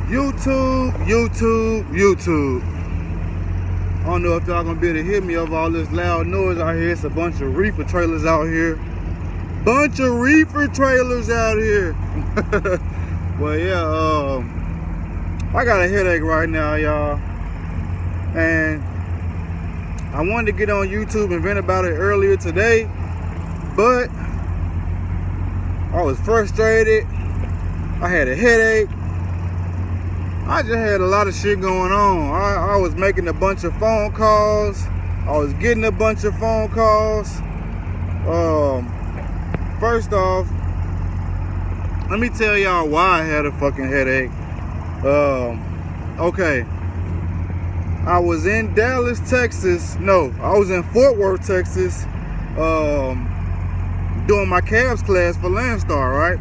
YouTube. I don't know if y'all gonna be able to hear me over all this loud noise out here. It's a bunch of reefer trailers out here. Well, yeah, I got a headache right now, y'all. And I wanted to get on YouTube and vent about it earlier today, but I was frustrated. I had a headache. I just had a lot of shit going on. I was making a bunch of phone calls. I was getting a bunch of phone calls. First off, let me tell y'all why I had a fucking headache. Okay. I was in Dallas, Texas. No, I was in Fort Worth, Texas, doing my CABS class for Landstar, right?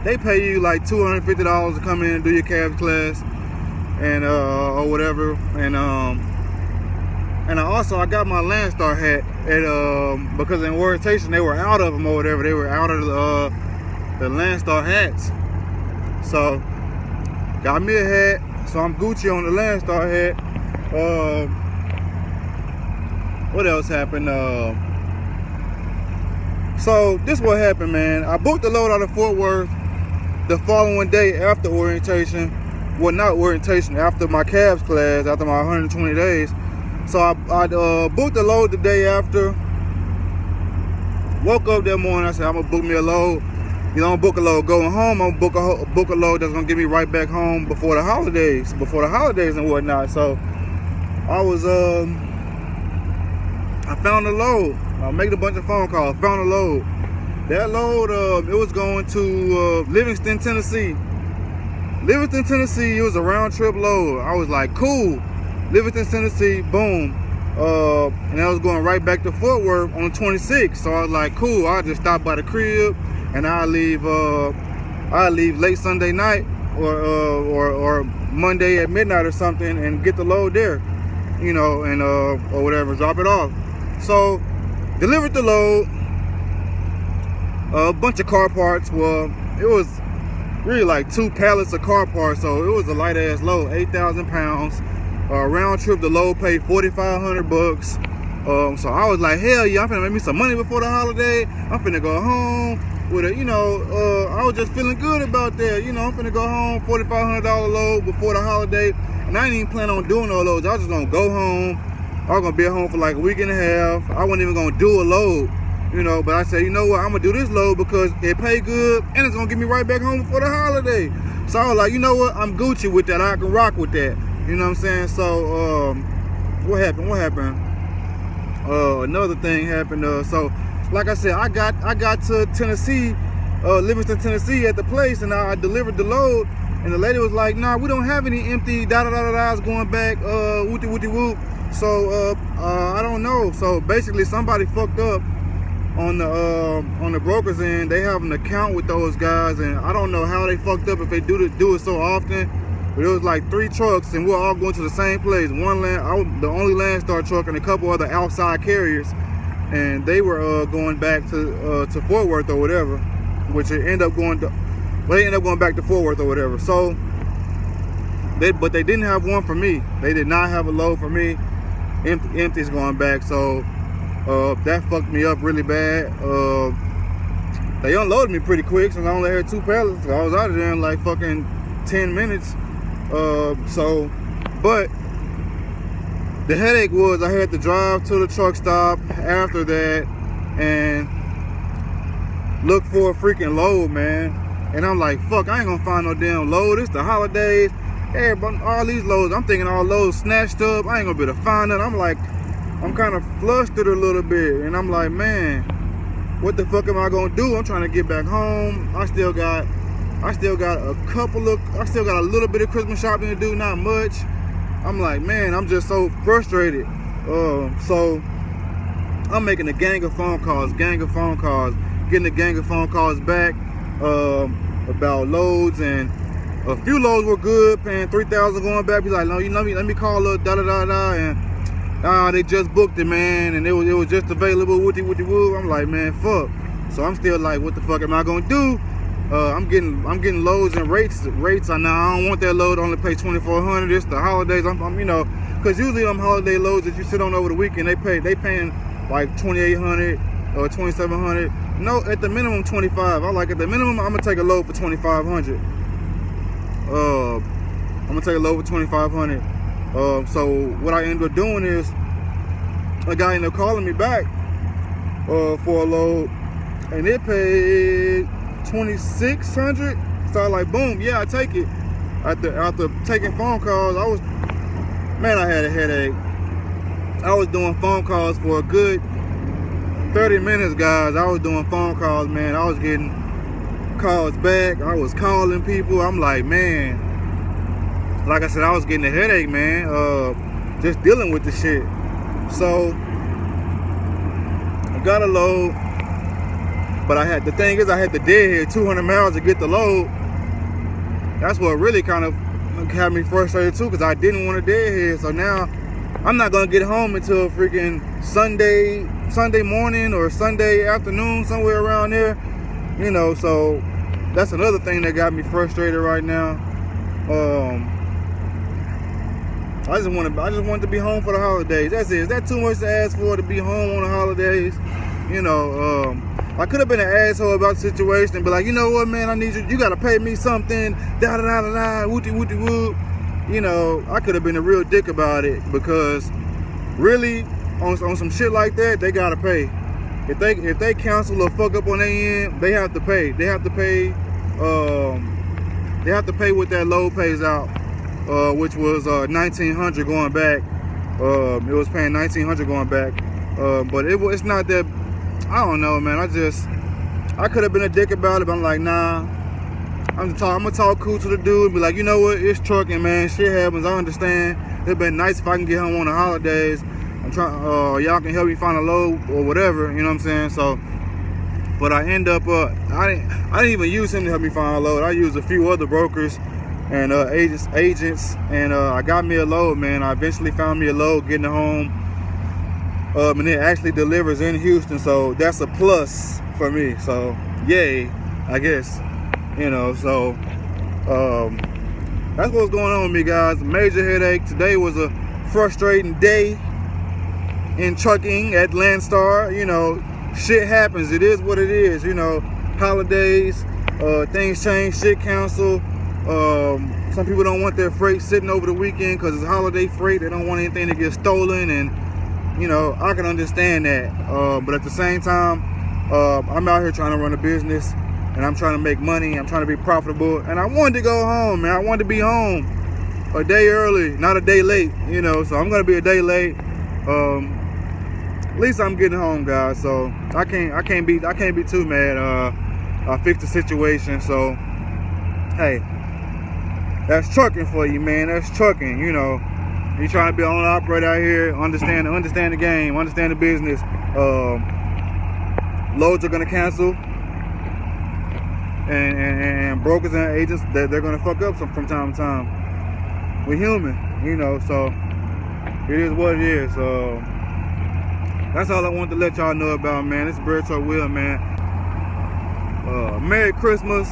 They pay you like $250 to come in and do your CABS class, and or whatever. And I got my Landstar hat at because in orientation they were out of them or whatever. They were out of the Landstar hats. So got me a hat. So I'm Gucci on the Landstar hat. What else happened? So this what happened, man. I booked the load out of Fort Worth the following day after orientation. Well, not orientation, after my CABS class, after my 120 days. So I booked the load the day after. Woke up that morning, I said, I'm gonna book me a load. You don't book a load going home, I'm gonna book a load that's gonna get me right back home before the holidays and whatnot. So I was, I found a load. I made a bunch of phone calls, found a load. That load, it was going to Livingston, Tennessee. Livingston, Tennessee, it was a round trip load. I was like, cool. Livingston, Tennessee, boom. And I was going right back to Fort Worth on the 26th. So I was like, cool, I'll just stop by the crib and I'll leave late Sunday night or Monday at midnight or something and get the load there, you know, and or whatever, drop it off. So delivered the load. A bunch of car parts. Well, it was really like 2 pallets of car parts, so it was a light ass load, 8,000 pounds. Round trip, the load paid $4,500. So I was like, hell yeah, I'm finna make me some money before the holiday. I'm finna go home with a, you know, I was just feeling good about that. You know, I'm finna go home, $4,500 load before the holiday. And I ain't even planning on doing no loads. I was just gonna go home. I was gonna be at home for like a week and a half. I wasn't even gonna do a load. You know, but I said, you know what, I'm gonna do this load because it pay good and it's gonna get me right back home before the holiday. So I was like, you know what, I'm Gucci with that. I can rock with that. You know what I'm saying? So what happened? Another thing happened. So like I said, I got to Tennessee, Livingston, Tennessee at the place, and I delivered the load, and the lady was like, nah, we don't have any empty da-da-da-da-da's going back, whoop-de-whoop-de-whoop. So I don't know. So basically somebody fucked up on the broker's end. They have an account with those guys, and I don't know how they fucked up if they do it so often. But it was like 3 trucks, and we're all going to the same place. I was the only Landstar truck, and a couple other outside carriers, and they were going back to Fort Worth or whatever, which it ended up going to. Well, they ended up going back to Fort Worth or whatever. So but they didn't have one for me. They did not have a load for me. Empty's going back. So that fucked me up really bad. They unloaded me pretty quick since I only had 2 pallets. I was out of there in like fucking 10 minutes. But the headache was I had to drive to the truck stop after that and look for a freaking load, man. And I'm like, fuck, I ain't gonna find no damn load. It's the holidays. Everybody, all these loads, I'm thinking all loads snatched up. I ain't gonna be able to find it. I'm like, I'm kind of flustered a little bit, and I'm like, man, what the fuck am I gonna do? I'm trying to get back home. I still got a little bit of Christmas shopping to do, not much. I'm like, man, I'm just so frustrated. So I'm making a gang of phone calls, getting a gang of phone calls back about loads, and a few loads were good, paying $3,000 going back. He's like, no, you know me, let me call up da-da-da-da, and they just booked it, man, and it was just available, wooty-woo. I'm like, man, fuck. So I'm still like, what the fuck am I gonna do? I'm getting loads and rates. I don't want that load to only pay $2,400. It's the holidays. I'm you know, because usually on holiday loads that you sit on over the weekend, they paying like $2,800 or $2,700. No, at the minimum $25. I like at the minimum I'm gonna take a load for $2,500. I'm gonna take a load for $2,500. So what I ended up doing is a guy ended up calling me back for a load, and it paid $2,600. So I was like, boom, yeah, I take it. After taking phone calls, I had a headache. I was doing phone calls for a good 30 minutes, guys. I was doing phone calls, man. I was getting calls back. I was calling people. I'm like, man, like I said, I was getting a headache, man, just dealing with the shit. So I got a load, but the thing is, I had to deadhead 200 miles to get the load. That's what really kind of had me frustrated too, because I didn't want to deadhead. So now I'm not gonna get home until freaking Sunday morning or Sunday afternoon, somewhere around there, you know. So that's another thing that got me frustrated right now. I just wanted to be home for the holidays. That's it. Is that too much to ask for, to be home on the holidays? You know, I could have been an asshole about the situation and be like, you know what, man, I need you. You gotta pay me something. Da da da da da. Wooty wooty whoop. You know, I could have been a real dick about it, because really, on some shit like that, they gotta pay. If they cancel or fuck up on their end, they have to pay. They have to pay. They have to pay what that load pays out, which was $1,900 going back. It was paying $1,900 going back, but it's not that. I don't know, man. I could have been a dick about it, but I'm like, nah. I'm gonna talk cool to the dude and be like, you know what? It's trucking, man. Shit happens. I understand. It'd been nice if I can get home on the holidays. I'm trying. Y'all can help me find a load or whatever. You know what I'm saying? So, but I end up. I didn't even use him to help me find a load. I used a few other brokers and agents, and I got me a load, man. I eventually found me a load, getting it home. And it actually delivers in Houston, so that's a plus for me. So yay, I guess, you know. So that's what's going on with me, guys. Major headache. Today was a frustrating day in trucking at Landstar. You know, shit happens. It is what it is. You know, holidays, things change, shit cancel. Some people don't want their freight sitting over the weekend because it's holiday freight. They don't want anything to get stolen, and you know, I can understand that, but at the same time, I'm out here trying to run a business, and I'm trying to make money. I'm trying to be profitable, and I wanted to go home, man. I wanted to be home a day early, not a day late, you know. So I'm gonna be a day late. At least I'm getting home, guys. So I can't be too mad. I fixed the situation. So hey, that's trucking for you, man. That's trucking, you know. You trying to be an owner operator out here, understand the game, understand the business. Loads are gonna cancel, and brokers and agents, they're gonna fuck up from time to time. We're human, you know, so it is what it is. That's all I wanted to let y'all know about, man. This is Bread Truck Will, man. Merry Christmas,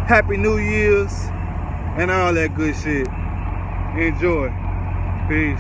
Happy New Year's, and all that good shit. Enjoy. Peace.